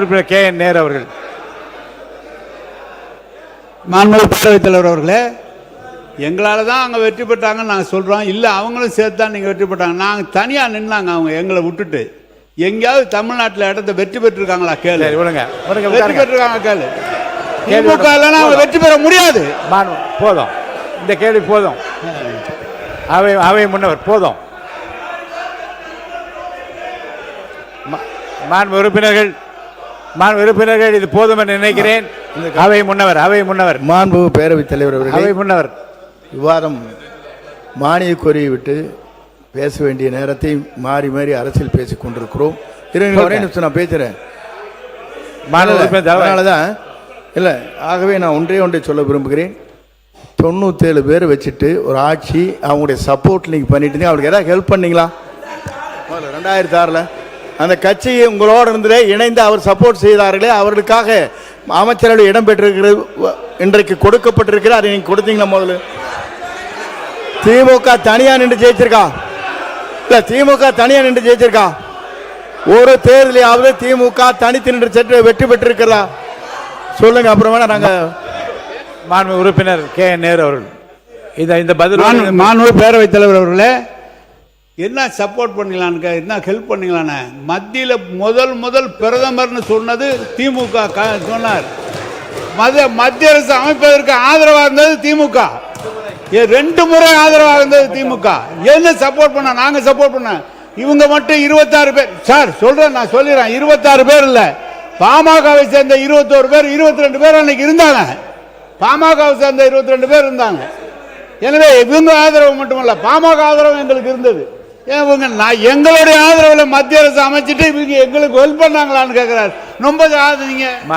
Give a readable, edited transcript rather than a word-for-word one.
உறுப்பினர் KN நேரு அவர்கள். மாண்புமிகு பேரவைத் தலைவர் அவர்களே, எங்களால் தான் அவங்க வெற்றி பெற்றாங்கன்னு நாங்கள் சொல்கிறோம். இல்லை, அவங்களும் சேர்த்து தான் நீங்கள் வெற்றி பெற்றாங்க. நாங்கள் தனியாக நின்னாங்க, அவங்க எங்களை விட்டுட்டு. எங்கேயாவது தமிழ்நாட்டில் இடத்த வெற்றி பெற்றிருக்காங்களா கேளு. வெற்றி பெற்றிருக்காங்க கேளு. திமுக இல்லைன்னா அவங்க வெற்றி பெற முடியாது. போதும், இந்த கேள்வி போதும். அவை முன்னவர் போதும். மாண்பு உறுப்பினர்கள் இது போதும் என்று நினைக்கிறேன். அவை முன்னவர் மாண்பு பேரவைத் தலைவர் அவர்கள், அவை முன்னவர் விவாதம் மானிய கோரியை விட்டு பேச வேண்டிய நேரத்தை மாறி மாறி அரசியல் பேசிக் கொண்டிருக்கிறோம். ஒரே நிமிஷம் நான் பேசுறேன். அதனாலதான் இல்லை, ஆகவே நான் ஒன்றை சொல்ல விரும்புகிறேன். 97 பேர் வச்சுட்டு ஒரு ஆட்சி, அவங்களுடைய சப்போர்ட் நீங்கள் பண்ணிட்டு இருந்தீங்க. அவங்களுக்கு ஏதாவது ஹெல்ப் பண்ணீங்களா? 2006 அந்த கட்சி உங்களோடு இருந்தே இணைந்து அவர் சப்போர்ட் செய்தார்களே, அவர்களுக்காக அமைச்சரவை இடம் பெற்றிருக்கிறது, இன்றைக்கு கொடுக்கப்பட்டிருக்கிற அதை நீங்கள் கொடுத்தீங்களா? முதல்ல திமுக தனியா நின்று ஜெயிச்சிருக்கா? இல்ல, திமுக தனியா நின்று ஜெயிச்சிருக்கா? ஒரு தேர்தலையாவது திமுக தனித்து நின்று சென்று வெற்றி பெற்றிருக்கிறதா சொல்லுங்க. அப்புறம் வேணா நாங்க மாண்பு உறுப்பினர் KN நேரு அவர்கள் இந்த பதில். மாண்பு பேரவைத் தலைவர் அவர்களே, என்ன சப்போர்ட் பண்ணலான்னு, என்ன ஹெல்ப் பண்ணலான்னு மத்தியில் முதல் பிரதமர்னு சொன்னது திமுக சொன்னார். மத்திய அரசு அமைப்பதற்கு ஆதரவாக இருந்தது திமுக. 2 முறை ஆதரவாக இருந்தது திமுக. என்ன சப்போர்ட் பண்ண? நாங்க சப்போர்ட் பண்ண. இவங்க மட்டும் 26 பேர் சார் சொல்றேன், நான் சொல்லிடுறேன். 26 பேர் இல்ல, பாமகவை சேர்ந்த 21 பேர், 22 பேர் அன்னைக்கு இருந்தாங்க. பாமகவை சேர்ந்த 22 பேர் இருந்தாங்க. எனவே இவங்க ஆதரவு மட்டுமல்ல, பாமக ஆதரவு எங்களுக்கு இருந்தது. எங்களுடைய ஆதரவுல மத்திய அரசு அமைச்சிட்டு இவங்க எங்களுக்கு ஹெல்ப் பண்ணாங்களான்னு கேட்கிறார். ரொம்ப நீங்க